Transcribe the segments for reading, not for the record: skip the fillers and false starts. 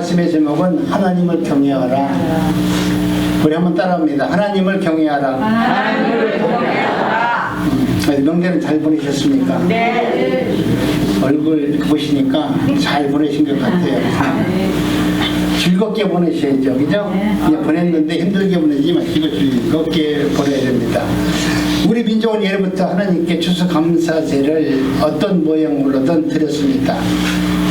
말씀의 제목은 하나님을 경외하라. 우리 한번 따라합니다. 하나님을 경외하라. 하나님을 경외하라. 명절은 잘 보내셨습니까? 네. 얼굴 보시니까 잘 보내신 것 같아요. 즐겁게 보내셔야죠. 그죠? 그냥 보냈는데 힘들게 보내지 마시고 즐겁게 보내야 됩니다. 우리 민족은 예로부터 하나님께 추수감사제를 어떤 모양으로든 드렸습니다.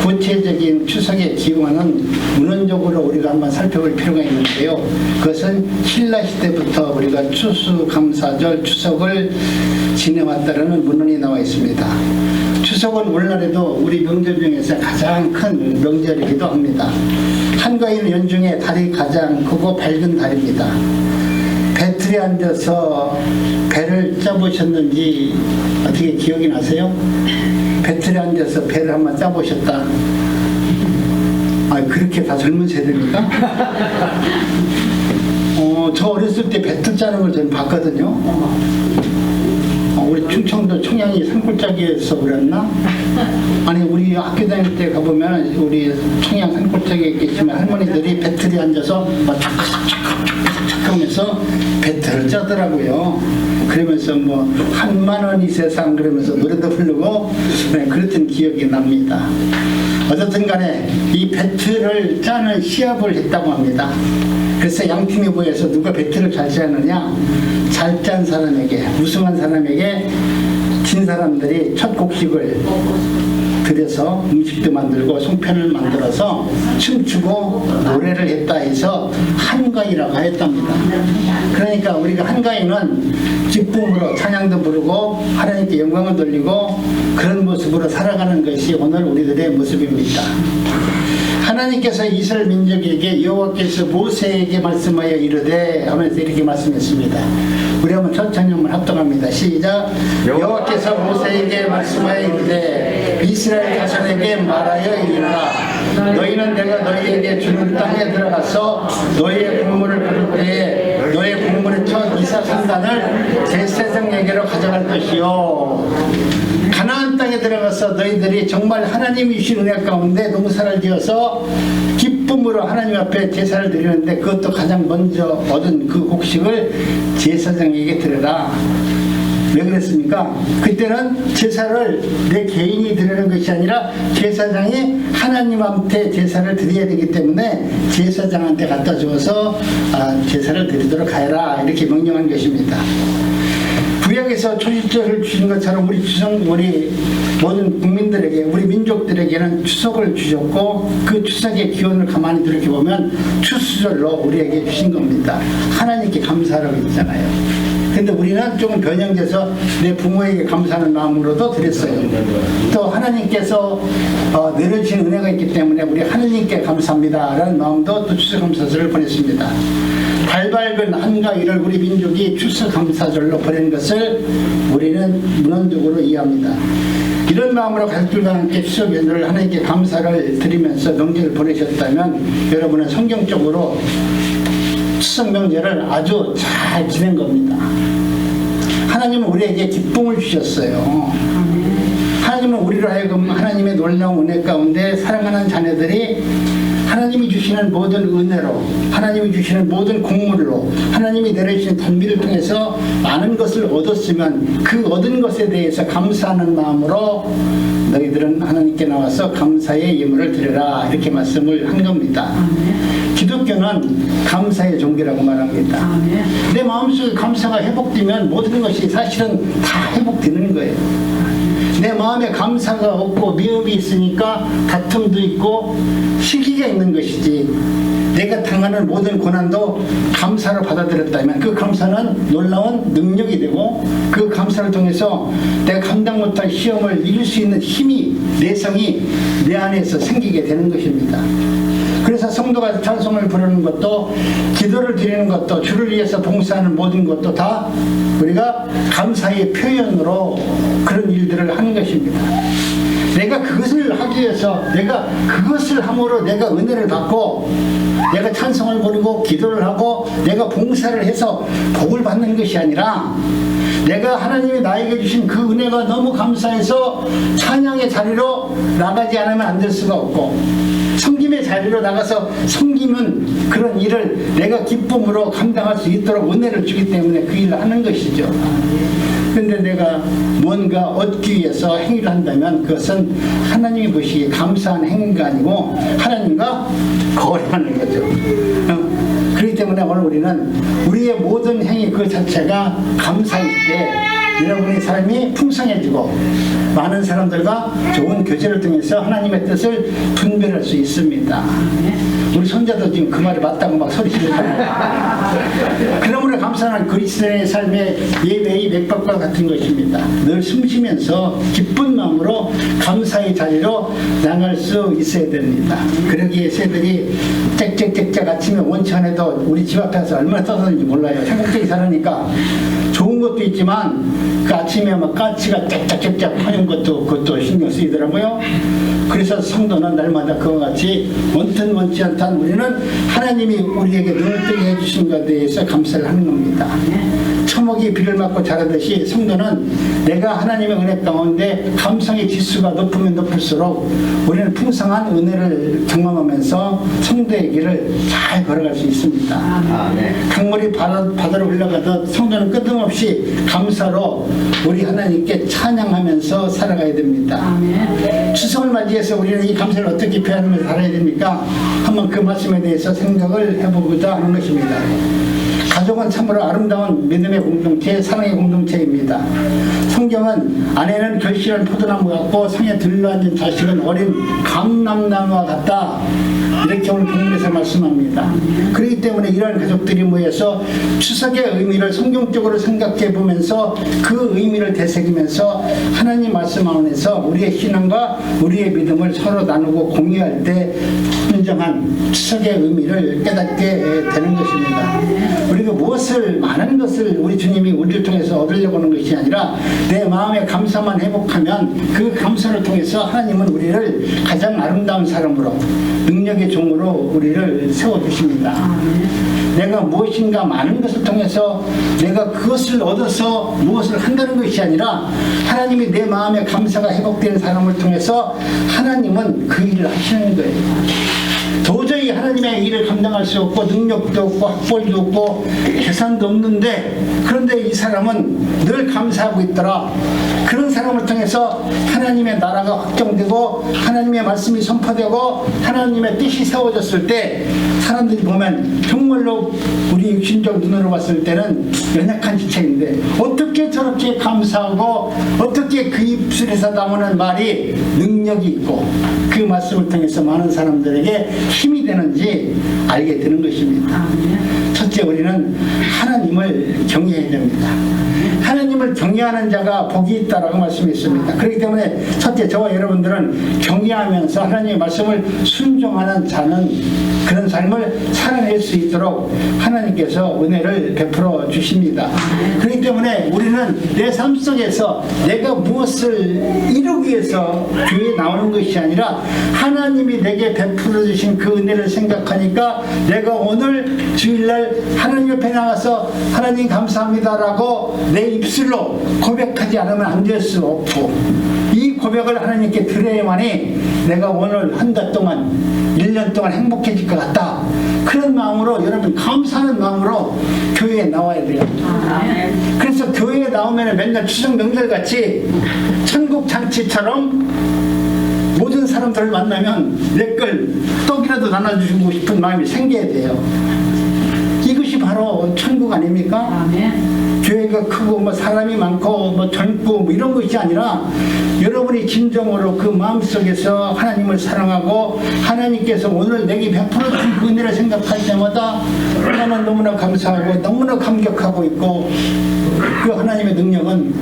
구체적인 추석의 기원은 문헌적으로 우리가 한번 살펴볼 필요가 있는데요. 그것은 신라시대부터 우리가 추수감사절 추석을 지내왔다는 문헌이 나와 있습니다. 추석은 오늘날에도 우리 명절 중에서 가장 큰 명절이기도 합니다. 한가인 연중에 달이 가장 크고 밝은 달입니다. 배틀에 앉아서 배를 짜보셨는지 어떻게 기억이 나세요? 배틀에 앉아서 배를 한번 짜보셨다. 그렇게 다 젊은 세대입니까? 저 어렸을 때 배틀 짜는 걸 저는 봤거든요. 우리 충청도 청양이 산골짜기에서 그랬나? 아니 우리 학교 다닐 때 가보면 우리 청양 산골짜기에 계시면 할머니들이 배틀에 앉아서 막 착착착착착 하면서 배틀을 짜더라고요. 그러면서 뭐 한만원 이 세상 그러면서 노래도 부르고 그랬던 기억이 납니다. 어쨌든 간에 이 배틀을 짜는 시합을 했다고 합니다. 그래서 양팀이 모여서 누가 배틀을 잘 짜느냐, 잘 짠 사람에게, 우승한 사람에게 진 사람들이 첫 곡식을 들여서 음식도 만들고 송편을 만들어서 춤추고 노래를 했다 해서 한가위라고 하였답니다. 그러니까 우리가 한가위는 기쁨으로 찬양도 부르고 하나님께 영광을 돌리고 그런 모습으로 살아가는 것이 오늘 우리들의 모습입니다. 하나님께서 이스라엘 민족에게 여호와께서 모세에게 말씀하여 이르되 하면서 이렇게 말씀했습니다. 우리 한번 천천히 한번 합동합니다. 시작. 여호와께서 모세에게 말씀하여 이르되 이스라엘 자손에게 말하여 이르라. 너희는 내가 너희에게 주는 땅에 들어가서 너희의 곡물을 거둘 때에 너희의 곡물의 첫 이사 산단을 제사장에게로 가져갈 것이요. 가나안 땅에 들어가서 너희들이 정말 하나님이 주신 은혜 가운데 농사를 지어서 기쁨으로 하나님 앞에 제사를 드리는데 그것도 가장 먼저 얻은 그 곡식을 제사장에게 드려라. 왜 그랬습니까? 그때는 제사를 내 개인이 드리는 것이 아니라 제사장이 하나님한테 제사를 드려야 되기 때문에 제사장한테 갖다 주어서 제사를 드리도록 하여라 이렇게 명령한 것입니다. 구약에서 초실절을 주신 것처럼 우리 모든 국민들에게 우리 민족들에게는 추석을 주셨고 그 추석의 기원을 가만히 들여다보면 추수절로 우리에게 주신 겁니다. 하나님께 감사하라고 했잖아요. 근데 우리는 조금 변형돼서 내 부모에게 감사하는 마음으로도 드렸어요. 또 하나님께서 내려주신 은혜가 있기 때문에 우리 하나님께 감사합니다 라는 마음도 또 추수감사절을 보냈습니다. 달 밝은 한가위를 우리 민족이 추수감사절로 보낸 것을 우리는 문헌적으로 이해합니다. 이런 마음으로 가족들과 함께 추석 연휴를 하나님께 감사를 드리면서 명절을 보내셨다면 여러분은 성경적으로 추석 명절을 아주 잘 지낸 겁니다. 하나님은 우리에게 기쁨을 주셨어요. 하나님은 우리로 하여금 하나님의 놀라운 은혜 가운데 사랑하는 자녀들이 하나님이 주시는 모든 은혜로 하나님이 주시는 모든 곡물로 하나님이 내려주시는 단비를 통해서 많은 것을 얻었으면 그 얻은 것에 대해서 감사하는 마음으로 너희들은 하나님께 나와서 감사의 예물을 드려라 이렇게 말씀을 한 겁니다. 기독교는 감사의 종교라고 말합니다. 내 마음속에 감사가 회복되면 모든 것이 사실은 다 회복되는 거예요. 내 마음에 감사가 없고 미움이 있으니까 다툼도 있고 시기가 있는 것이지, 내가 당하는 모든 고난도 감사로 받아들였다면 그 감사는 놀라운 능력이 되고 그 감사를 통해서 내가 감당 못할 시험을 이길 수 있는 힘이, 내성이 내 안에서 생기게 되는 것입니다. 그래서 성도가 찬송을 부르는 것도, 기도를 드리는 것도, 주를 위해서 봉사하는 모든 것도 다 우리가 감사의 표현으로 그런 일들을 하는 것입니다. 내가 그것을 하기 위해서 내가 그것을 함으로 내가 은혜를 받고 내가 찬송을 부리고 기도를 하고 내가 봉사를 해서 복을 받는 것이 아니라 내가 하나님이 나에게 주신 그 은혜가 너무 감사해서 찬양의 자리로 나가지 않으면 안 될 수가 없고 섬김의 자리로 나가서 섬기면 그런 일을 내가 기쁨으로 감당할 수 있도록 은혜를 주기 때문에 그 일을 하는 것이죠. 그런데 내가 뭔가 얻기 위해서 행위를 한다면 그것은 하나님이 보시기에 감사한 행위가 아니고 하나님과 거래하는 거죠. 그렇기 때문에 오늘 우리는 우리의 모든 행위 그 자체가 감사일 때 여러분의 삶이 풍성해지고 많은 사람들과 좋은 교제를 통해서 하나님의 뜻을 분별할 수 있습니다. 우리 손자도 지금 그 말이 맞다고 막 소리치잖아요. 그러므로 감사는 그리스도인의 삶의 예배의 맥박과 같은 것입니다. 늘 숨쉬면서 기쁜 마음으로 감사의 자리로 나갈 수 있어야 됩니다. 그러기에 새들이 짹짹짹짹 아침에 원천에도 우리 집 앞에서 얼마나 떠드는지 몰라요. 한국적이 살으니까 좋은 것도 있지만 그 아침에 막 까치가 짹짹짹짹 하는 것도 그것도 신경 쓰이더라고요. 그래서 성도는 날마다 그와 같이 원치 않던 우리는 하나님이 우리에게 눈을 뜨게 해주신 것에 대해서 감사를 하는 겁니다. 초목이 비를 맞고 자라듯이 성도는 내가 하나님의 은혜 가운데 감상의 지수가 높으면 높을수록 우리는 풍성한 은혜를 경험하면서 성도의 길을 잘 걸어갈 수 있습니다. 강물이 바다로 흘러가듯 성도는 끝없이 감사로 우리 하나님께 찬양하면서 살아가야 됩니다. 추석을 맞이해서 우리는 이 감사를 어떻게 표현하면서 살아야 됩니까? 한번 그 말씀에 대해서 생각을 해보고자 하는 것입니다. 가족은 참으로 아름다운 믿음의 공동체, 사랑의 공동체입니다. 성경은 아내는 결실한 포도나무 같고 상에 들러앉은 자식은 어린 감람나무와 같다, 이렇게 오늘 본문에서 말씀합니다. 그렇기 때문에 이러한 가족들이 모여서 추석의 의미를 성경적으로 생각해 보면서 그 의미를 되새기면서 하나님 말씀 안에서 우리의 신앙과 우리의 믿음을 서로 나누고 공유할 때 진정한 추석의 의미를 깨닫게 되는 것입니다. 우리가 무엇을, 많은 것을 우리 주님이 우리를 통해서 얻으려고 하는 것이 아니라 내 마음의 감사만 회복하면 그 감사를 통해서 하나님은 우리를 가장 아름다운 사람으로, 능력의 종으로 우리를 세워주십니다. 내가 무엇인가 많은 것을 통해서 내가 그것을 얻어서 무엇을 한다는 것이 아니라 하나님이 내 마음의 감사가 회복된 사람을 통해서 하나님은 그 일을 하시는 거예요. 도저히 하나님의 일을 감당할 수 없고 능력도 없고 학벌도 없고 계산도 없는데, 그런데 이 사람은 늘 감사하고 있더라. 그런 사람을 통해서 하나님의 나라가 확정되고 하나님의 말씀이 선포되고 하나님의 뜻이 세워졌을 때 사람들이 보면 정말로 우리 육신적 눈으로 봤을 때는 연약한 지체인데 어떻게 저렇게 감사하고 어떻게 그 입술에서 나오는 말이 능력이 있고 그 말씀을 통해서 많은 사람들에게 힘이 되는지 알게 되는 것입니다. 첫째, 우리는 하나님을 경외해야 됩니다. 하나님을 경외하는 자가 복이 있다라고 말씀했습니다. 그렇기 때문에 첫째, 저와 여러분들은 경외하면서 하나님의 말씀을 순종하는 자는 그런 삶을 살아낼 수 있도록 하나님께서 은혜를 베풀어 주십니다. 그렇기 때문에 우리는 내 삶 속에서 내가 무엇을 이루기 위해서 교회에 나오는 것이 아니라 하나님이 내게 베풀어 주신 그 은혜를 생각하니까 내가 오늘 주일날 하나님 옆에 나가서 하나님 감사합니다라고 내 입술로 고백하지 않으면 안 될 수 없고, 이 고백을 하나님께 드려야만이 내가 오늘 한 달 동안 1년 동안 행복해질 것 같다, 그런 마음으로, 여러분 감사하는 마음으로 교회에 나와야 돼요. 그래서 교회에 나오면 맨날 추석 명절같이 천국 잔치처럼 모든 사람들을 만나면 내 걸 떡이라도 나눠주고 싶은 마음이 생겨야 돼요. 이것이 바로 천국 아닙니까? 교회가 크고 뭐 사람이 많고 뭐 젊고 뭐 이런 것이 아니라 여러분이 진정으로 그 마음속에서 하나님을 사랑하고 하나님께서 오늘 내게 베풀어 준 그 은혜를 생각할 때마다 나는 너무나 감사하고 너무나 감격하고 있고, 그 하나님의 능력은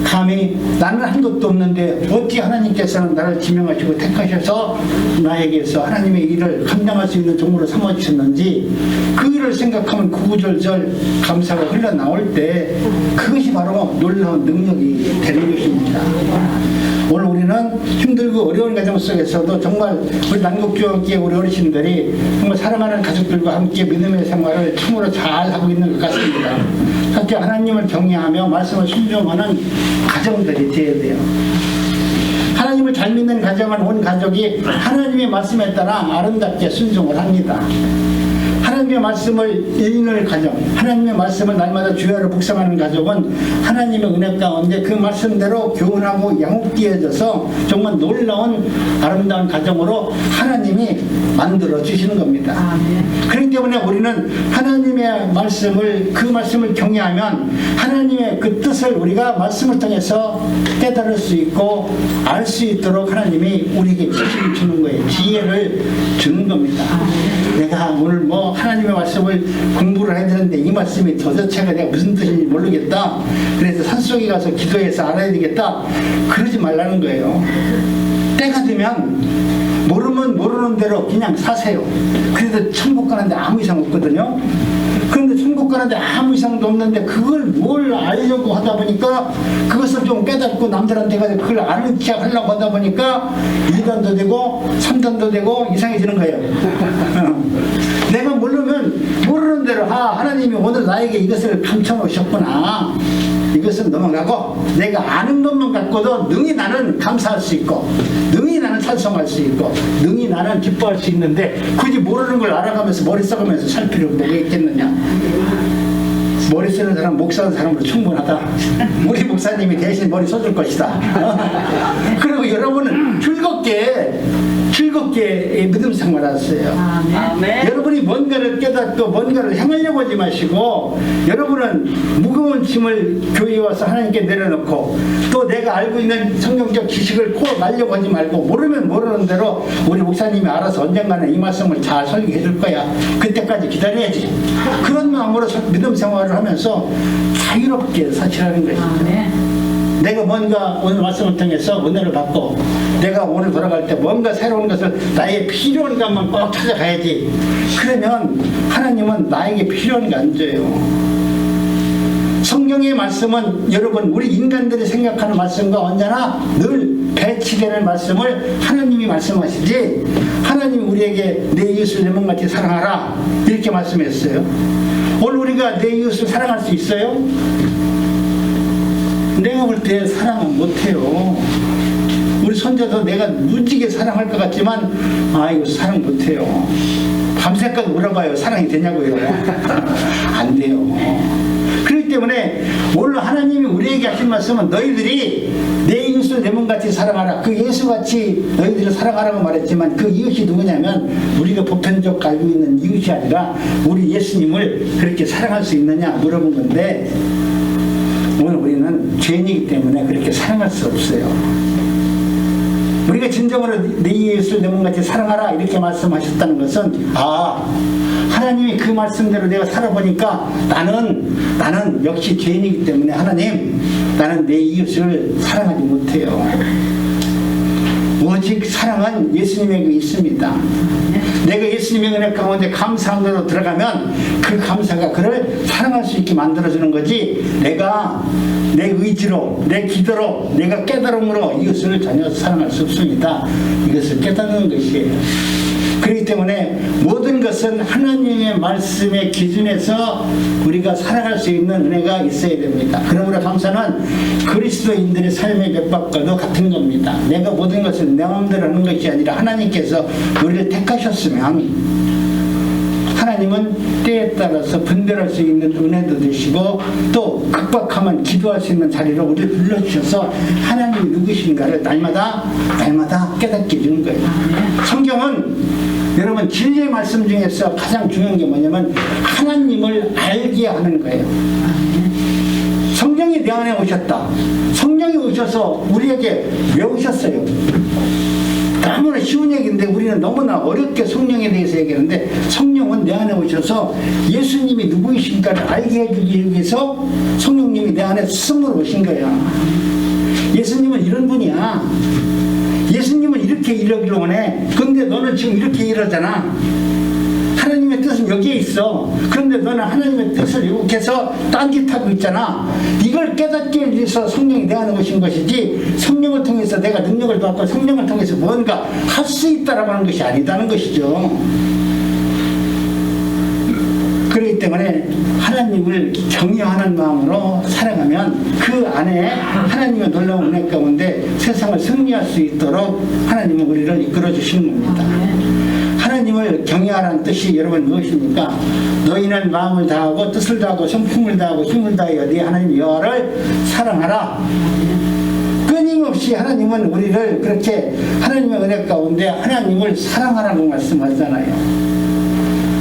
감히 나는 한 것도 없는데 어찌 하나님께서는 나를 지명하시고 택하셔서 나에게서 하나님의 일을 감당할 수 있는 종으로 삼아주셨는지, 그 일을 생각하면 구구절절 감사가 흘러나올 때 그것이 바로 놀라운 능력이 되는 것입니다. 오늘 우리는 힘들고 어려운 가정 속에서도 정말 우리 난국교회 우리 어르신들이 정말 사랑하는 가족들과 함께 믿음의 생활을 참으로 잘 하고 있는 것 같습니다. 특히 하나님을 경외하며 말씀을 순종하는 가정들이 되어야 돼요. 하나님을 잘 믿는 가정은 온 가족이 하나님의 말씀에 따라 아름답게 순종을 합니다. 하나님의 말씀을 읽는 가정, 하나님의 말씀을 날마다 주야로 묵상하는 가족은 하나님의 은혜 가운데 그 말씀대로 교훈하고 양육되어져서 정말 놀라운 아름다운 가정으로 하나님이 만들어 주시는 겁니다. 그렇기 때문에 우리는 하나님의 말씀을, 그 말씀을 경외하면 하나님의 그 뜻을 우리가 말씀을 통해서 깨달을 수 있고 알 수 있도록 하나님이 우리에게 지식을 주는 거예요. 지혜를 주는 겁니다. 내가 오늘 뭐 하나님의 말씀을 공부를 해야 되는데 이 말씀이 도대체가 내가 무슨 뜻인지 모르겠다. 그래서 산속에 가서 기도해서 알아야 되겠다. 그러지 말라는 거예요. 때가 되면 모르면 모르는 대로 그냥 사세요. 그래도 천국 가는데 아무 이상 없거든요. 그런데 천국 가는데 아무 이상도 없는데 그걸 뭘 알려고 하다 보니까 그것을 좀 깨닫고 남들한테 가서 그걸 아는 척 하려고 하다 보니까 2단도 되고 3단도 되고 이상해지는 거예요. 내가 모르면 모르는 대로 하나님이 오늘 나에게 이것을 감춰 놓으셨구나. 이것은 넘어가고 내가 아는 것만 갖고도 능히 나는 감사할 수 있고 능히 나는 찬송할 수 있고 능히 나는 기뻐할 수 있는데 굳이 모르는 걸 알아가면서 머리 써가면서 살 필요가 뭐가 있겠느냐. 머리 쓰는 사람, 목 쓰는 사람으로 충분하다. 우리 목사님이 대신 머리 써줄 것이다. 그리고 여러분은 즐겁게 믿음 생활하세요. 아멘. 여러분이 뭔가를 깨닫고 뭔가를 행하려고 하지 마시고 여러분은 무거운 짐을 교회에 와서 하나님께 내려놓고 또 내가 알고 있는 성경적 지식을 코 날려고 하지 말고 모르면 모르는 대로 우리 목사님이 알아서 언젠가는 이 말씀을 잘 설교해 줄 거야. 그때까지 기다려야지. 그런 마음으로 믿음 생활을 하면서 자유롭게 사실하는 거예요. 내가 뭔가 오늘 말씀을 통해서 은혜를 받고 내가 오늘 돌아갈 때 뭔가 새로운 것을 나에게 필요한 것만 꼭 찾아가야지. 그러면 하나님은 나에게 필요한 거 안 줘요. 성경의 말씀은 여러분 우리 인간들이 생각하는 말씀과 언제나 늘 배치되는 말씀을 하나님이 말씀하시지 하나님이 우리에게 내 이웃을 내 몸같이 사랑하라 이렇게 말씀했어요. 오늘 우리가 내 이웃을 사랑할 수 있어요? 내가 볼 때 사랑은 못해요. 우리 손자도 내가 무지개 사랑할 것 같지만 이거 사랑 못해요. 밤새까지 물어봐요. 사랑이 되냐고요. 안 돼요. 그렇기 때문에 오늘 하나님이 우리에게 하신 말씀은 너희들이 내 이웃을 내 몸같이 사랑하라. 그 예수같이 너희들을 사랑하라고 말했지만 그 이웃이 누구냐면 우리가 보편적 알고 있는 이웃이 아니라 우리 예수님을 그렇게 사랑할 수 있느냐 물어본 건데 오늘 우리는 죄인이기 때문에 그렇게 사랑할 수 없어요. 우리가 진정으로 내 이웃을 내 몸같이 사랑하라 이렇게 말씀하셨다는 것은 하나님이 그 말씀대로 내가 살아보니까 나는 역시 죄인이기 때문에 하나님 나는 내 이웃을 사랑하지 못해요. 오직 사랑은 예수님에게 있습니다. 내가 예수님의 은혜 가운데 감사함으로 들어가면 그 감사가 그를 사랑할 수 있게 만들어주는 거지 내가 내 의지로 내 기도로 내가 깨달음으로 이것을 전혀 사랑할 수 없습니다. 이것을 깨닫는 것이에요. 그렇기 때문에 모든 것은 하나님의 말씀의 기준에서 우리가 살아갈 수 있는 은혜가 있어야 됩니다. 그러므로 감사는 그리스도인들의 삶의 맥박과도 같은 겁니다. 내가 모든 것을 내 마음대로 하는 것이 아니라 하나님께서 우리를 택하셨으면 하나님은 때에 따라서 분별할 수 있는 은혜도 되시고 또 급박하면 기도할 수 있는 자리로 우리를 불러주셔서 하나님이 누구신가를 날마다 깨닫게 해주는 거예요. 성경은 여러분 진리의 말씀 중에서 가장 중요한 게 뭐냐면 하나님을 알게 하는 거예요. 성령이 내 안에 오셨다. 성령이 오셔서 우리에게 왜 오셨어요? 너무나 쉬운 얘기인데 우리는 너무나 어렵게 성령에 대해서 얘기하는데 성령은 내 안에 오셔서 예수님이 누구이신가를 알게 해주기 위해서 성령님이 내 안에 스승으로 오신 거야. 예수님은 이런 분이야. 예수님은 이렇게 이러기를 원해. 근데 너는 지금 이렇게 이러잖아. 하나님의 뜻은 여기에 있어. 그런데 너는 하나님의 뜻을 이렇게해서 딴짓하고 있잖아. 이걸 깨닫기 위해서 성령이 내가 오신 것이지, 성령을 통해서 내가 능력을 받고 성령을 통해서 뭔가 할 수 있다라고 하는 것이 아니다는 것이죠. 그렇기 때문에 하나님을 경외하는 마음으로 살아가면 그 안에 하나님의 놀라운 은혜 가운데 세상을 승리할 수 있도록 하나님은 우리를 이끌어 주시는 겁니다. 하나님을 경외하라는 뜻이 여러분 무엇입니까? 너희는 마음을 다하고 뜻을 다하고 성품을 다하고 힘을 다하여 네 하나님 여호와를 사랑하라. 끊임없이 하나님은 우리를 그렇게 하나님의 은혜 가운데 하나님을 사랑하라고 말씀하잖아요.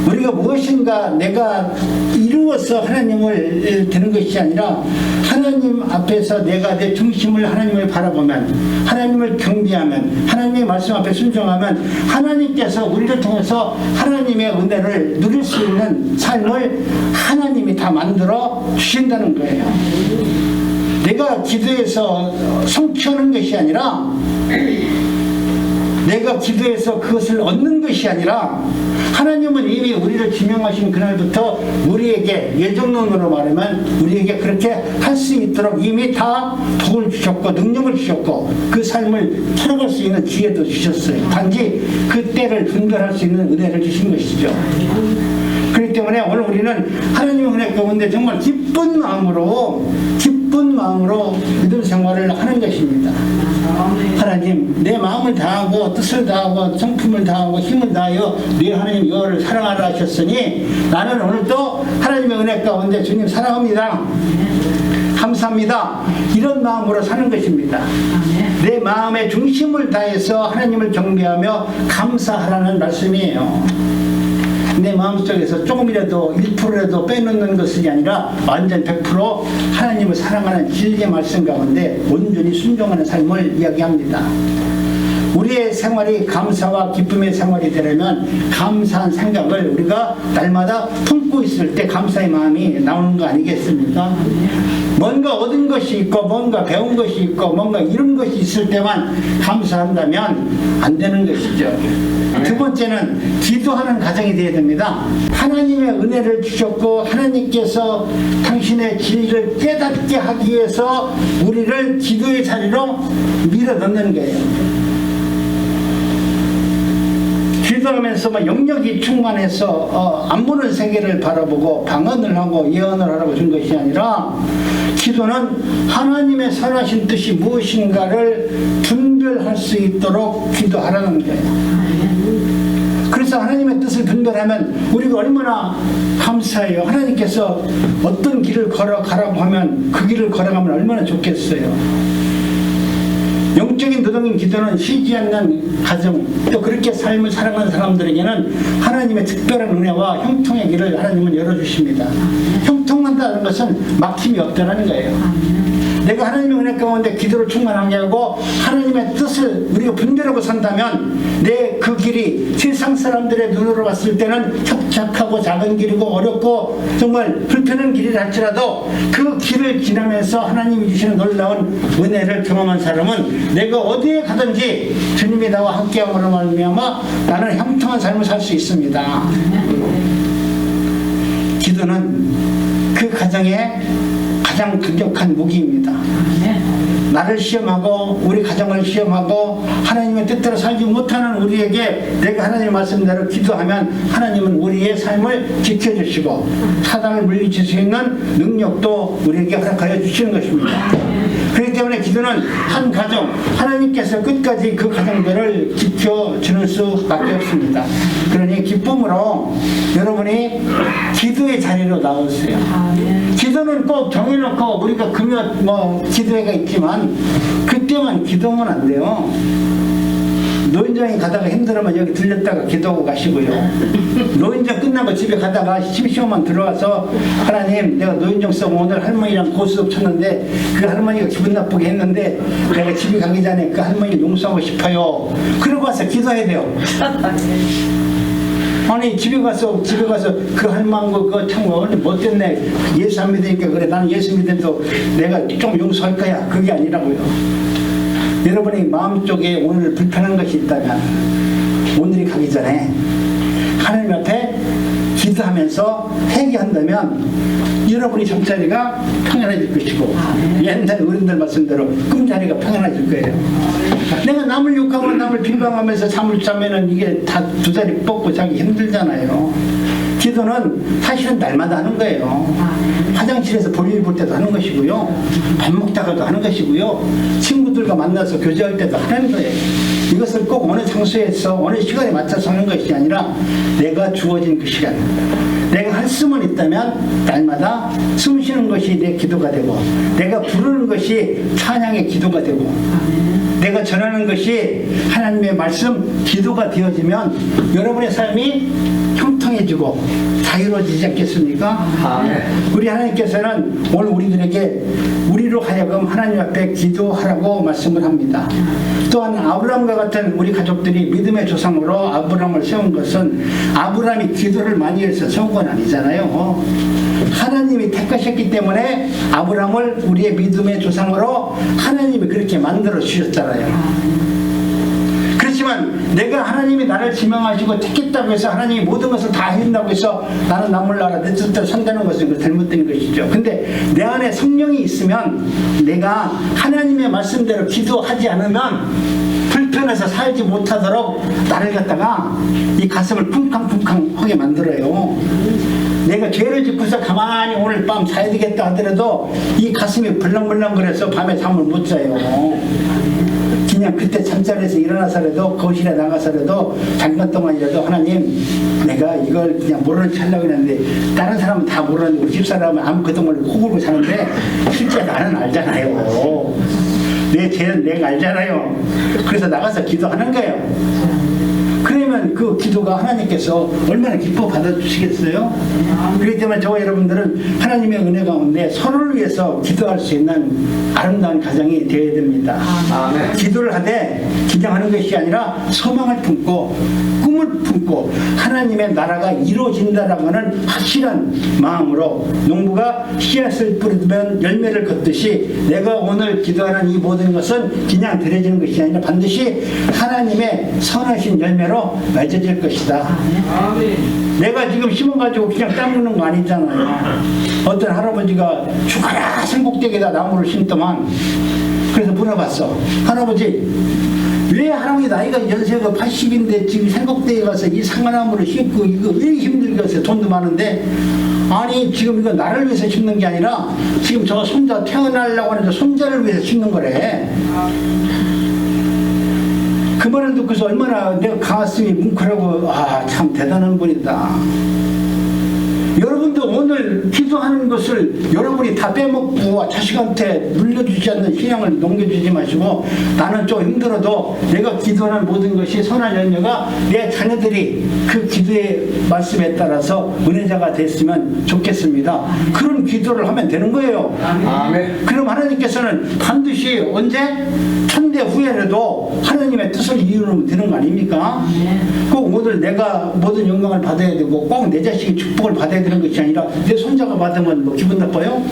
우리가 무엇인가 내가 이루어서 하나님을 되는 것이 아니라 하나님 앞에서 내가 내 중심을 하나님을 바라보면, 하나님을 경배하면, 하나님의 말씀 앞에 순종하면 하나님께서 우리를 통해서 하나님의 은혜를 누릴 수 있는 삶을 하나님이 다 만들어 주신다는 거예요. 내가 기도해서 성취하는 것이 아니라, 내가 기도해서 그것을 얻는 것이 아니라, 하나님은 이미 우리를 지명하신 그날부터 우리에게, 예정론으로 말하면 우리에게 그렇게 할 수 있도록 이미 다 복을 주셨고 능력을 주셨고 그 삶을 살아갈 수 있는 지혜도 주셨어요. 단지 그 때를 분별할 수 있는 은혜를 주신 것이죠. 그렇기 때문에 오늘 우리는 하나님의 은혜 가운데 정말 기쁜 마음으로 믿음 생활을 하는 것입니다. 하나님, 내 마음을 다하고 뜻을 다하고 성품을 다하고 힘을 다하여 네 하나님 여호와를 사랑하라 하셨으니 나는 오늘도 하나님의 은혜 가운데 주님 사랑합니다. 감사합니다. 이런 마음으로 사는 것입니다. 내 마음의 중심을 다해서 하나님을 경배하며 감사하라는 말씀이에요. 내 마음속에서 조금이라도 1%라도 빼놓는 것이 아니라 완전 100% 하나님을 사랑하는 진리의 말씀 가운데 온전히 순종하는 삶을 이야기합니다. 우리의 생활이 감사와 기쁨의 생활이 되려면 감사한 생각을 우리가 날마다 품고 있을 때 감사의 마음이 나오는 거 아니겠습니까? 뭔가 얻은 것이 있고 뭔가 배운 것이 있고 뭔가 이런 것이 있을 때만 감사한다면 안 되는 것이죠. 두 번째는 기도하는 가정이 되어야 됩니다. 하나님의 은혜를 주셨고 하나님께서 당신의 진리를 깨닫게 하기 위해서 우리를 기도의 자리로 밀어넣는 거예요. 기도하면서 영역이 충만해서 안 보는 세계를 바라보고 방언을 하고 예언을 하라고 준 것이 아니라 기도는 하나님의 선하신 뜻이 무엇인가를 분별할 수 있도록 기도하라는 거예요. 그래서 하나님의 뜻을 분별하면 우리가 얼마나 감사해요. 하나님께서 어떤 길을 걸어가라고 하면 그 길을 걸어가면 얼마나 좋겠어요. 영적인 도덕인 기도는 쉬지 않는 가정, 또 그렇게 삶을 살아가는 사람들에게는 하나님의 특별한 은혜와 형통의 길을 하나님은 열어주십니다. 형통한다는 것은 막힘이 없다는 거예요. 내가 하나님의 은혜 가운데 기도를 충만하게 하고 하나님의 뜻을 우리가 분별하고 산다면 내 그 길이 세상 사람들의 눈으로 봤을 때는 협착하고 작은 길이고 어렵고 정말 불편한 길이라 할지라도 그 길을 지나면서 하나님이 주시는 놀라운 은혜를 경험한 사람은 내가 어디에 가든지 주님이 나와 함께함으로 말미암아 나는 형통한 삶을 살 수 있습니다. 기도는 그 가정의 가장 강력한 무기입니다. 나를 시험하고 우리 가정을 시험하고 하나님의 뜻대로 살지 못하는 우리에게 내가 하나님의 말씀대로 기도하면 하나님은 우리의 삶을 지켜주시고 사단을 물리칠 수 있는 능력도 우리에게 허락하여 주시는 것입니다. 그렇기 때문에 기도는 한 가정, 하나님께서 끝까지 그 가정들을 지켜주는 수밖에 없습니다. 그러니 기쁨으로 여러분이 기도의 자리로 나오세요. 기도는 꼭 정해놓고 우리가 금요 기도회가 있지만 그때만 기도하면 안 돼요. 노인정에 가다가 힘들으면 여기 들렸다가 기도하고 가시고요. 노인정 끝나고 집에 가다가 심심하면 들어와서 하나님 내가 노인정 써고 오늘 할머니랑 고스톱 쳤는데 그 할머니가 기분 나쁘게 했는데 내가 집에 가기 전에 그 할머니를 용서하고 싶어요. 그러고 와서 기도해야 돼요. 아니 집에 가서 그 할망구 그거 참 오늘 못됐네 예수 안 믿으니까 그래 나는 예수 믿어도 내가 좀 용서할 거야 그게 아니라고요. 여러분의 마음속에 오늘 불편한 것이 있다면 오늘이 가기 전에 하나님 앞에 기도하면서 회개한다면 여러분이 잠자리가 평안해질 것이고 옛날 어른들 말씀대로 꿈자리가 평안해질 거예요. 내가 남을 욕하고 남을 비방하면서 잠을 자면은 이게 다 두 다리 뻗고 자기 힘들잖아요. 기도는 사실은 날마다 하는 거예요. 화장실에서 볼일 볼 때도 하는 것이고요. 밥 먹다가도 하는 것이고요. 친구들과 만나서 교제할 때도 하는 거예요. 이것을 꼭 어느 장소에서 어느 시간에 맞춰서 하는 것이 아니라 내가 주어진 그 시간, 내가 할 수만 있다면 날마다 숨 쉬는 것이 내 기도가 되고, 내가 부르는 것이 찬양의 기도가 되고, 내가 전하는 것이 하나님의 말씀 기도가 되어지면 여러분의 삶이 형통해지고 자유로워지지 않겠습니까? 우리 하나님께서는 오늘 우리들에게 우리로 하여금 하나님 앞에 기도하라고 말씀을 합니다. 또한 아브라함과 같은 우리 가족들이 믿음의 조상으로 아브라함을 세운 것은 아브라함이 기도를 많이 해서 세운 건 아니잖아요. 하나님이 택하셨기 때문에 아브라함을 우리의 믿음의 조상으로 하나님이 그렇게 만들어 주셨잖아요. 그렇지만 내가 하나님이 나를 지명하시고 택했다고 해서 하나님이 모든 것을 다 해준다고 해서 나는 남을 나라 내 뜻대로 산다는 것은 잘못된 것이죠. 근데 내 안에 성령이 있으면 내가 하나님의 말씀대로 기도하지 않으면 불편해서 살지 못하도록 나를 갖다가 이 가슴을 쿵쾅쿵쾅하게 만들어요. 내가 죄를 짓고서 가만히 오늘 밤 자야 되겠다 하더라도 이 가슴이 벌렁벌렁거려서 밤에 잠을 못 자요. 그냥 그때 잠자리에서 일어나서라도 거실에 나가서라도 잠깐 동안이라도 하나님 내가 이걸 그냥 모르는 척 하려고 했는데 다른 사람은 다 모르는데 우리 집사람은 아무것도 모르고 호구르고 사는데 실제 나는 알잖아요. 내 죄는 내가 알잖아요. 그래서 나가서 기도하는 거예요. 그러면 그 기도가 하나님께서 얼마나 기뻐 받아주시겠어요? 그렇기 때문에 저와 여러분들은 하나님의 은혜 가운데 서로를 위해서 기도할 수 있는 아름다운 가정이 되어야 됩니다. 아멘. 기도를 하되 그냥 하는 것이 아니라 소망을 품고 꿈을 품고 하나님의 나라가 이루어진다라고 하는 확실한 마음으로 농부가 씨앗을 뿌리면 열매를 걷듯이 내가 오늘 기도하는 이 모든 것은 그냥 들여지는 것이 아니라 반드시 하나님의 선하신 열매로 맺어질 것이다. 내가 지금 심어가지고 그냥 따먹는 거 아니잖아요. 어떤 할아버지가 죽어라 생곡대기에다 나무를 심더만 그래서 물어봤어. 할아버지 왜 할아버지 나이가 연세가 80인데 지금 생곡대기에 가서 이 상아나무를 심고 이거 왜 힘들게 하세요? 돈도 많은데 아니 지금 이거 나를 위해서 심는 게 아니라 지금 저 손자 태어나려고 하는데 손자를 위해서 심는 거래. 그 말을 듣고서 얼마나 내가 가슴이 뭉클하고 참 대단한 분이다. 여러분도 오늘 기도하는 것을 여러분이 다 빼먹고 자식한테 물려주지 않는 신앙을 넘겨주지 마시고 나는 좀 힘들어도 내가 기도하는 모든 것이 선한 열매가 내 자녀들이 그 기도의 말씀에 따라서 은혜자가 됐으면 좋겠습니다. 그런 기도를 하면 되는 거예요. 아멘. 그럼 하나님께서는 반드시 언제? 천대 후에라도 하나님의 뜻을 이루면 되는 거 아닙니까? 꼭 오늘 내가 모든 영광을 받아야 되고 꼭 내 자식이 축복을 받아야 되는 것이 아니라 내 손자가 받으면 뭐 기분 나빠요?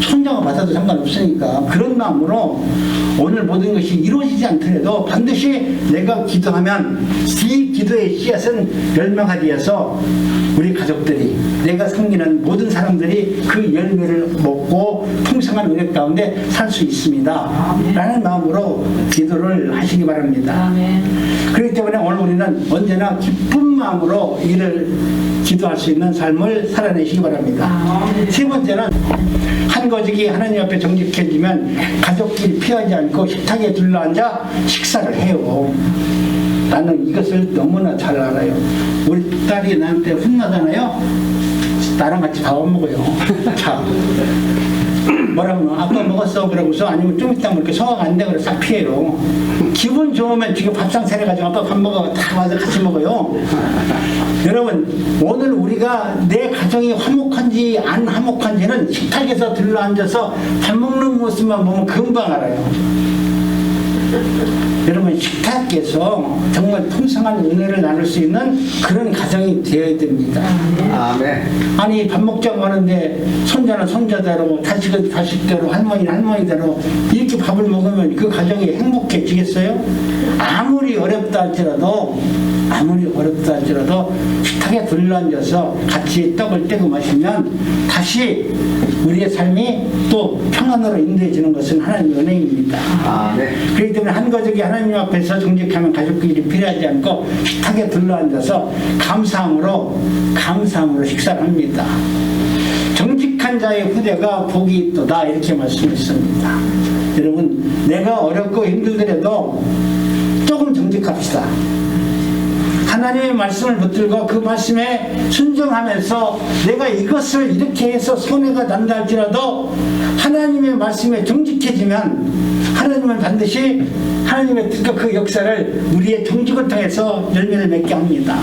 손자가 받아도 상관없으니까 그런 마음으로 오늘 모든 것이 이루어지지 않더라도 반드시 내가 기도하면 이 기도의 씨앗은 열매가 되어서 우리 가족들이 내가 섬기는 모든 사람들이 그 열매를 먹고 풍성한 은혜 가운데 살 수 있습니다. 라는 마음으로 기도를 하시기 바랍니다. 그렇기 때문에 오늘 우리는 언제나 기쁜 마음으로 이를 기도할 수 있는 삶을 살아내시기 바랍니다. 세 번째는 한 거직이 하나님 앞에 정직해지면 가족끼리 피하지 않고 식탁에 둘러앉아 식사를 해요. 나는 이것을 너무나 잘 알아요. 우리 딸이 나한테 혼나잖아요. 나랑 같이 밥 안 먹어요. 자, 뭐라고 아까 먹었어 그러고서 아니면 좀 이따 이렇게 소화가 안 돼 그래서 싹 피해요. 기분 좋으면 지금 밥상 차려가지고 아빠 밥 먹어 다 와서 같이 먹어요. 여러분 오늘 우리가 내 가정이 화목한지 안 화목한지는 식탁에서 들러앉아서 밥 먹는 모습만 보면 금방 알아요. 여러분 식탁에서 정말 풍성한 은혜를 나눌 수 있는 그런 가정이 되어야 됩니다. 아멘. 아니 밥 먹자고 하는데 손자는 손자대로 자식은 자식대로 할머니는 할머니대로 이렇게 밥을 먹으면 그 가정이 행복해지겠어요? 아무리 어렵다 할지라도 식탁에 둘러앉아서 같이 떡을 떼고 마시면 다시 우리의 삶이 또 평안으로 인도해지는 것은 하나님의 은혜입니다. 아멘. 그렇기 때문에 한 가족이 하나님 앞에서 정직하면 가족끼리 필요하지 않고 식탁에 둘러앉아서 감사함으로 식사를 합니다. 정직한 자의 후대가 복이 있도다 이렇게 말씀했습니다. 여러분 내가 어렵고 힘들더라도 조금 정직합시다. 하나님의 말씀을 붙들고 그 말씀에 순종하면서 내가 이것을 이렇게 해서 손해가 난다 할지라도 하나님의 말씀에 정직해지면 하나님은 반드시 하나님의 뜻과 그 역사를 우리의 정직을 통해서 열매를 맺게 합니다.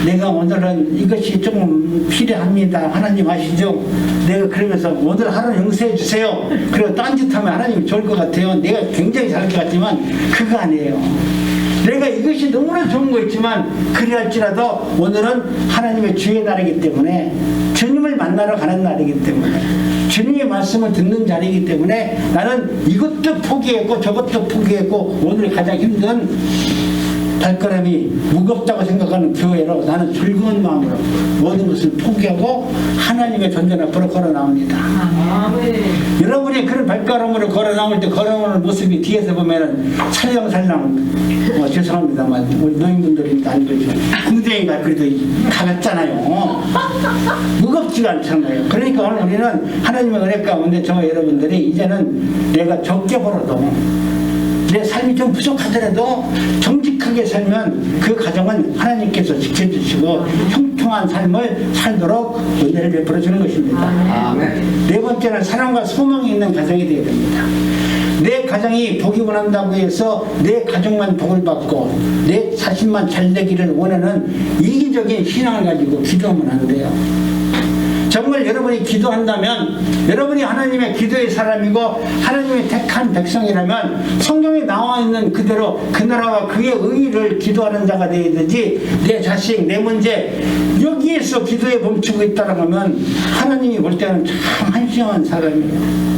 내가 오늘은 이것이 조금 필요합니다. 하나님 아시죠? 내가 그러면서 오늘 하루 용서해 주세요. 그리고 딴짓하면 하나님이 좋을 것 같아요. 내가 굉장히 잘할 것 같지만 그거 아니에요. 내가 이것이 너무나 좋은 거 있지만 그리할지라도 오늘은 하나님의 주의 날이기 때문에 주님을 만나러 가는 날이기 때문에 주님의 말씀을 듣는 자리이기 때문에 나는 이것도 포기했고 저것도 포기했고 오늘 가장 힘든 발걸음이 무겁다고 생각하는 교회로 나는 즐거운 마음으로 모든 것을 포기하고 하나님의 존재 앞으로 걸어 나옵니다. 여러분이 그런 발걸음으로 걸어 나올 때 걸어오는 모습이 뒤에서 보면은 살랑살랑 죄송합니다만 우리 노인분들이 안 그러죠. 궁뎅이가 그래도 가볍잖아요. 무겁지가 않잖아요. 그러니까 오늘 우리는 하나님의 은혜 가운데 저 여러분들이 이제는 내가 적게 벌어도 내 삶이 좀 부족하더라도 정직하게 살면 그 가정은 하나님께서 지켜주시고 형통한 삶을 살도록 은혜를 베풀어 주는 것입니다. 아멘. 네 번째는 사랑과 소망이 있는 가정이 되어야 됩니다. 내 가정이 복이 원한다고 해서 내 가족만 복을 받고 내 자신만 잘 되기를 원하는 이기적인 신앙을 가지고 기도하면 안 돼요. 정말 여러분이 기도한다면 여러분이 하나님의 기도의 사람이고 하나님의 택한 백성이라면 성경에 나와 있는 그대로 그 나라와 그의 의의를 기도하는 자가 되어야 되지 내 자식, 내 문제 여기에서 기도에 멈추고 있다고 하면 하나님이 볼 때는 참 한심한 사람이에요.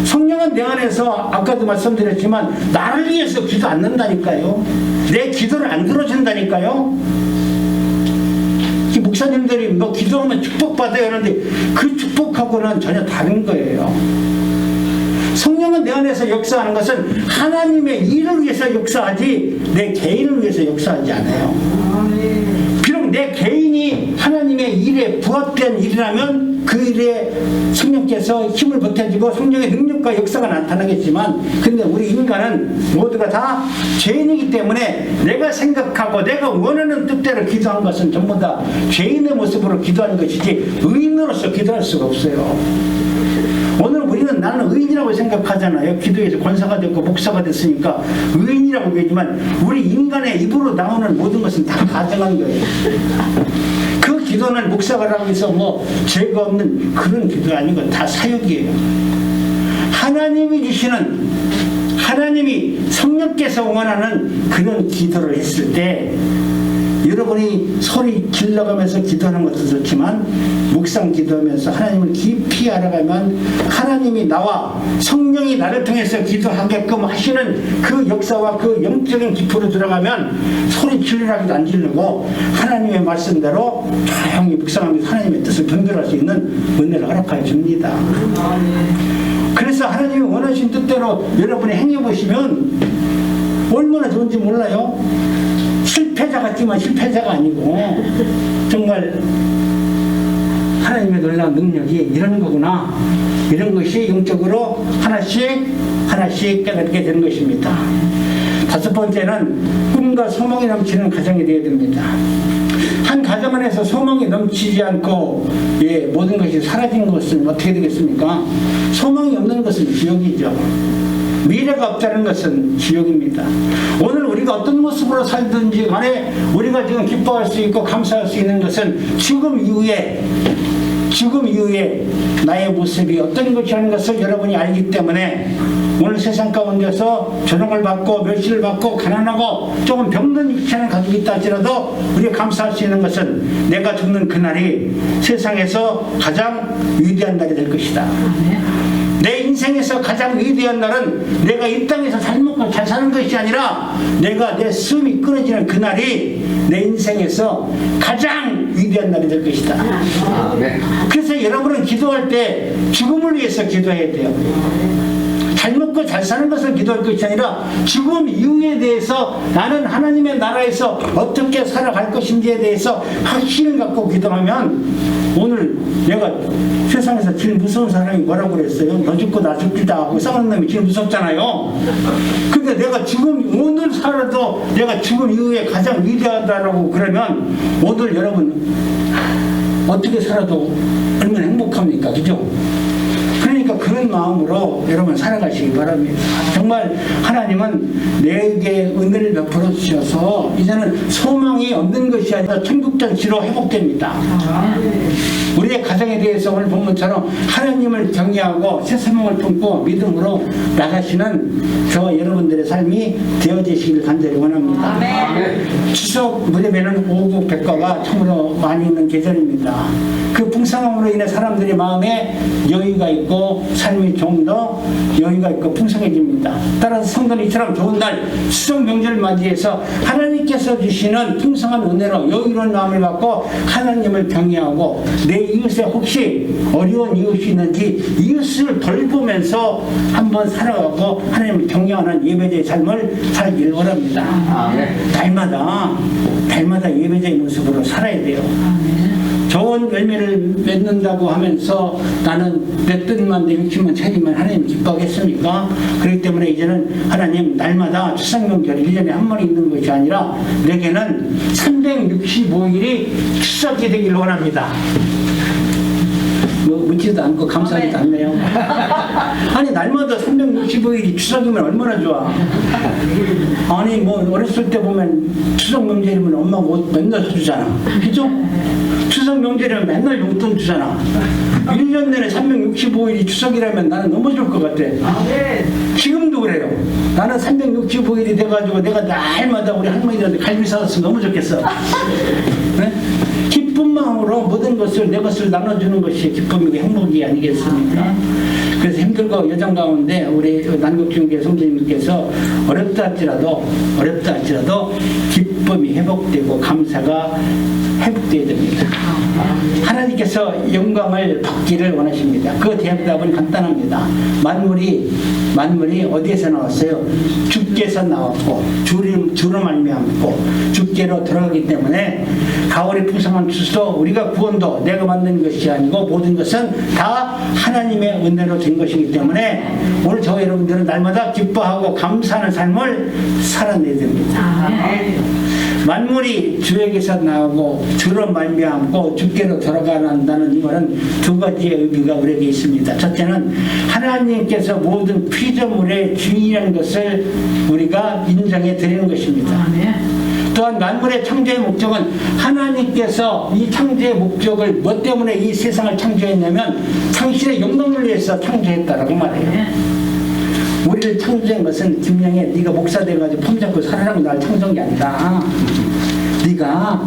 성령은 내 안에서 아까도 말씀드렸지만 나를 위해서 기도 안 넣는다니까요. 내 기도를 안 들어준다니까요. 목사님들이 뭐 기도하면 축복받아요 하는데 그 축복하고는 전혀 다른 거예요. 성령은 내 안에서 역사하는 것은 하나님의 일을 위해서 역사하지 내 개인을 위해서 역사하지 않아요. 비록 내 개인이 하나님의 일에 부합된 일이라면 그 일에 성령께서 힘을 보태주고 성령의 능력과 역사가 나타나겠지만 근데 우리 인간은 모두가 다 죄인이기 때문에 내가 생각하고 내가 원하는 뜻대로 기도한 것은 전부 다 죄인의 모습으로 기도하는 것이지 의인으로서 기도할 수가 없어요. 오늘 우리는 나는 의인이라고 생각하잖아요. 기도에서 권사가 됐고 목사가 됐으니까 의인이라고 얘기하지만 우리 인간의 입으로 나오는 모든 것은 다 가정한 거예요. 그 기도는 목사가라고 해서 뭐 죄가 없는 그런 기도가 아니고 다 사역이에요. 하나님이 주시는 하나님이 성령께서 원하는 그런 기도를 했을 때 여러분이 소리 질러가면서 기도하는 것도 좋지만 묵상 기도하면서 하나님을 깊이 알아가면 하나님이 나와 성령이 나를 통해서 기도하게끔 하시는 그 역사와 그 영적인 깊이로 들어가면 소리 질러라기도 안 지르고 하나님의 말씀대로 조용히 묵상하면서 하나님의 뜻을 분별할 수 있는 은혜를 허락하여 줍니다. 그래서 하나님이 원하신 뜻대로 여러분이 행해보시면 얼마나 좋은지 몰라요. 실패자 같지만 실패자가 아니고 정말 하나님의 놀라운 능력이 이런 거구나. 이런 것이 영적으로 하나씩 깨닫게 되는 것입니다. 다섯 번째는 꿈과 소망이 넘치는 가정이 되어야 됩니다. 한 가정 안에서 소망이 넘치지 않고 모든 것이 사라진 것은 어떻게 되겠습니까? 소망이 없는 것은 지옥이죠. 미래가 없다는 것은 지옥입니다. 오늘 우리가 어떤 모습으로 살든지 간에 우리가 지금 기뻐할 수 있고 감사할 수 있는 것은 죽음 이후에 지금 이후에 나의 모습이 어떤 것이라는 것을 여러분이 알기 때문에 오늘 세상 가운데서 조롱을 받고 멸시를 받고 가난하고 조금 병든 육체를 가지고 있다 할지라도 우리가 감사할 수 있는 것은 내가 죽는 그날이 세상에서 가장 위대한 날이 될 것이다. 내 인생에서 가장 위대한 날은 내가 이 땅에서 잘 먹고 잘 사는 것이 아니라 내가 내 숨이 끊어지는 그날이 내 인생에서 가장 위대한 날이 될 것이다. 그래서 여러분은 기도할 때 죽음을 위해서 기도해야 돼요. 잘 먹고 잘 사는 것을 기도할 것이 아니라 죽음 이후에 대해서 나는 하나님의 나라에서 어떻게 살아갈 것인지에 대해서 확신을 갖고 기도하면 오늘 내가 세상에서 제일 무서운 사람이 뭐라고 그랬어요? 너 죽고 나 죽기다 하고 싸우는 놈이 제일 무섭잖아요. 근데 내가 지금 오늘 살아도 내가 죽음 이후에 가장 위대하다라고 그러면 오늘 여러분 어떻게 살아도 얼마나 행복합니까? 그죠? 그러니까 그런 마음으로 여러분 살아가시기 바랍니다. 정말 하나님은 내게 은혜를 베풀어 주셔서 이제는 소망이 없는 것이 아니라 천국잔치로 회복됩니다. 우리의 가정에 대해서 오늘 본문처럼 하나님을 경외하고 새 생명을 품고 믿음으로 나가시는 저와 여러분들의 삶이 되어지시길 간절히 원합니다. 추석 무렵에는 오국 백과가 참으로 많이 있는 계절입니다. 그 풍성함으로 인해 사람들의 마음에 여유가 있고 삶이 좀 더 여유가 있고 풍성해집니다. 따라서 성도는 이처럼 좋은 날 추석 명절을 맞이해서 하나님께서 주시는 풍성한 은혜로 여유로운 마음을 갖고 하나님을 경외하고 내 이웃에 혹시 어려운 이웃이 있는지 이웃을 돌보면서 한번 살아가고 하나님을 경외하는 예배자의 삶을 살기를 원합니다. 날마다 예배자의 모습으로 살아야 돼요. 좋은 열매를 맺는다고 하면서 나는 내 뜻만 내 욕심만 차리면 하나님 기뻐하겠습니까? 그렇기 때문에 이제는 하나님 날마다 추석명절 1년에 한 번 있는 것이 아니라 내게는 365일이 추석이 되길 원합니다. 뭐 묻지도 않고 감사하지도 않네요. 아니 날마다 365일이 추석이면 얼마나 좋아. 아니 뭐 어렸을 때 보면 추석 명절이면 엄마가 옷 맨날 사주잖아. 그죠? 추석 명절이면 맨날 용돈 주잖아. 1년 내내 365일이 추석이라면 나는 너무 좋을 것 같아. 지금도 그래요. 나는 365일이 돼가지고 내가 날마다 우리 할머니들한테 갈비 사왔으면 너무 좋겠어. 네? 기쁜 마음으로 모든 것을 내 것을 나눠주는 것이 기쁨이고 행복이 아니겠습니까? 그래서 힘들고 여정 가운데 우리 난국중계 성도님께서 어렵다 할지라도 기쁨이 회복되고 감사가 회복되어야 됩니다. 하나님께서 영광을 받기를 원하십니다. 그 대답은 간단합니다. 만물이 어디에서 나왔어요? 주께서 나왔고 주로 말미암고 주께로 돌아가기 때문에 가을의 풍성한 추수도 우리가 구원도 내가 만든 것이 아니고 모든 것은 다 하나님의 은혜로 된 것이기 때문에 오늘 저 여러분들은 날마다 기뻐하고 감사하는 삶을 살아내야 됩니다. 만물이 주에게서 나오고 주로 말미암고 주께로 돌아간다는 이거는 두 가지의 의미가 우리에게 있습니다. 첫째는 하나님께서 모든 피조물의 주인이라는 것을 우리가 인정해 드리는 것입니다. 또한 만물의 창조의 목적은 하나님께서 이 창조의 목적을 뭐 때문에 이 세상을 창조했냐면 당신의 영광을 위해서 창조했다라고 말해요. 우리를 창조한 것은 김영애 네가 목사 돼가지고 폼 잡고 살아라고 날 창조한 게 아니라 네가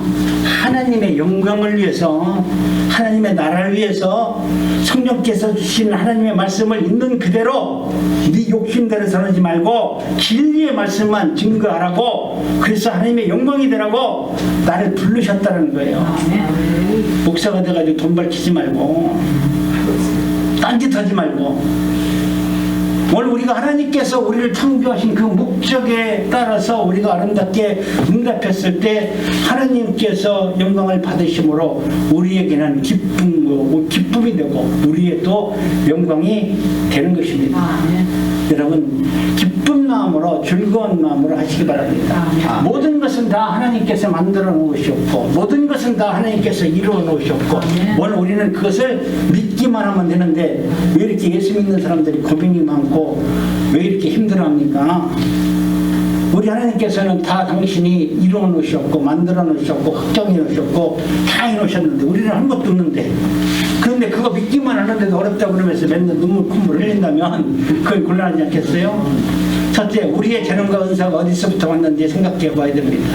하나님의 영광을 위해서 하나님의 나라를 위해서 성령께서 주신 하나님의 말씀을 있는 그대로 네 욕심대로 살지 말고 진리의 말씀만 증거하라고 그래서 하나님의 영광이 되라고 나를 부르셨다는 거예요. 목사가 돼가지고 돈 밝히지 말고 딴짓하지 말고 오늘 우리가 하나님께서 우리를 창조하신 그 목적에 따라서 우리가 아름답게 응답했을 때 하나님께서 영광을 받으심으로 우리에게는 기쁨이 되고 우리의 또 영광이 되는 것입니다. 여러분 기쁜 마음으로 즐거운 마음으로 하시기 바랍니다. 모든 것은 다 하나님께서 만들어 놓으셨고 모든 것은 다 하나님께서 이루어 놓으셨고 오늘 우리는 그것을 믿기만 하면 되는데 왜 이렇게 예수 믿는 사람들이 고민이 많고 왜 이렇게 힘들어합니까? 우리 하나님께서는 다 당신이 이루어 놓으셨고 만들어 놓으셨고 확정해 놓으셨고 다 해놓으셨는데 우리는 한 것도 없는데, 그런데 그거 믿기만 하는데도 어렵다고 그러면서 맨날 눈물 콧물 흘린다면 그건 곤란하지 않겠어요? 첫째, 우리의 재능과 은사가 어디서부터 왔는지 생각해 봐야 됩니다.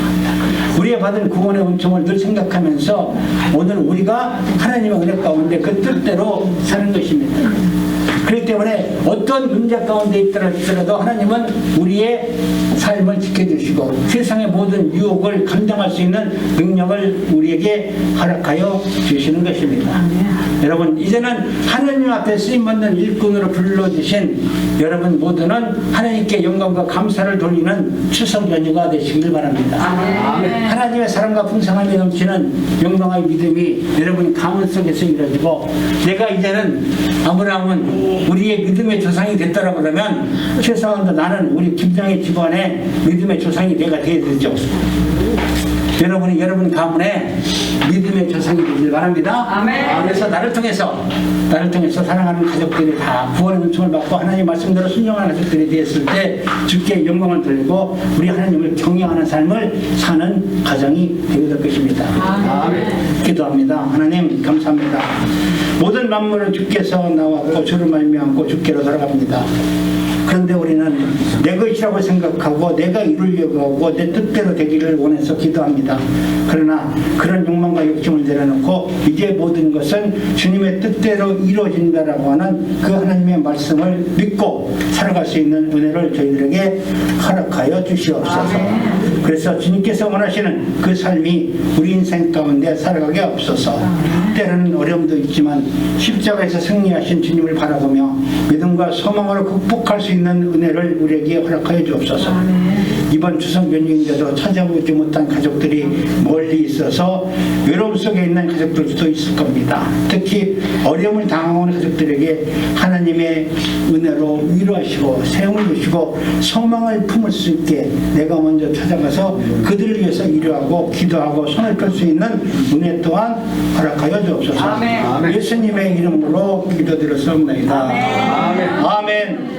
우리의 받은 구원의 은총을 늘 생각하면서 오늘 우리가 하나님의 은혜 가운데 그 뜻대로 사는 것입니다. 그렇기 때문에 어떤 문제 가운데 있더라도 하나님은 우리의 삶을 지켜주시고 세상의 모든 유혹을 감당할 수 있는 능력을 우리에게 허락하여 주시는 것입니다. 여러분, 이제는 하나님 앞에 쓰임받는 일꾼으로 불러주신 여러분 모두는 하나님께 영광과 감사를 돌리는 추석 연휴가 되시길 바랍니다. 하나님의 사랑과 풍성함이 넘치는 영광의 믿음이 여러분 가문 속에서 이루어지고, 내가 이제는 아브라함은 우리의 믿음의 조상이 됐다라고 그러면 최소한도 나는 우리 김장의 집안의 믿음의 조상이 내가 되어야 되죠. 여러분이 여러분 가문에 믿음의 조상이 되길 바랍니다. 아멘. 그래서 나를 통해서 사랑하는 가족들이 다 구원의 은총을 받고 하나님 말씀대로 순종하는 가족들이 되었을 때 주께 영광을 돌리고 우리 하나님을 경외하는 삶을 사는 가정이 되게 될 것입니다. 아멘. 기도합니다. 하나님 감사합니다. 모든 만물을 주께서 나왔고 주를 말미암고 주께로 돌아갑니다. 그런데 우리는 내 것이라고 생각하고 내가 이루려고 하고 내 뜻대로 되기를 원해서 기도합니다. 그러나 그런 욕망과 욕심을 내려놓고 이제 모든 것은 주님의 뜻대로 이루어진다라고 하는 그 하나님의 말씀을 믿고 살아갈 수 있는 은혜를 저희들에게 허락하여 주시옵소서. 그래서 주님께서 원하시는 그 삶이 우리 인생 가운데 살아가게 없어서, 때로는 어려움도 있지만 십자가에서 승리하신 주님을 바라보며 믿음과 소망으로 극복할 수 있는 은혜를 우리에게 허락하여 주옵소서. 이번 추석 연휴인데도 찾아보지 못한 가족들이 멀리 있어서 외로움 속에 있는 가족들도 있을 겁니다. 특히 어려움을 당하는 가족들에게 하나님의 은혜로 위로하시고 세움을 주시고 소망을 품을 수 있게 내가 먼저 찾아가서 그들을 위해서 위로하고 기도하고 손을 펼 수 있는 은혜 또한 허락하여 주옵소서. 아멘. 예수님의 이름으로 기도드렸습니다. 아멘. 아멘.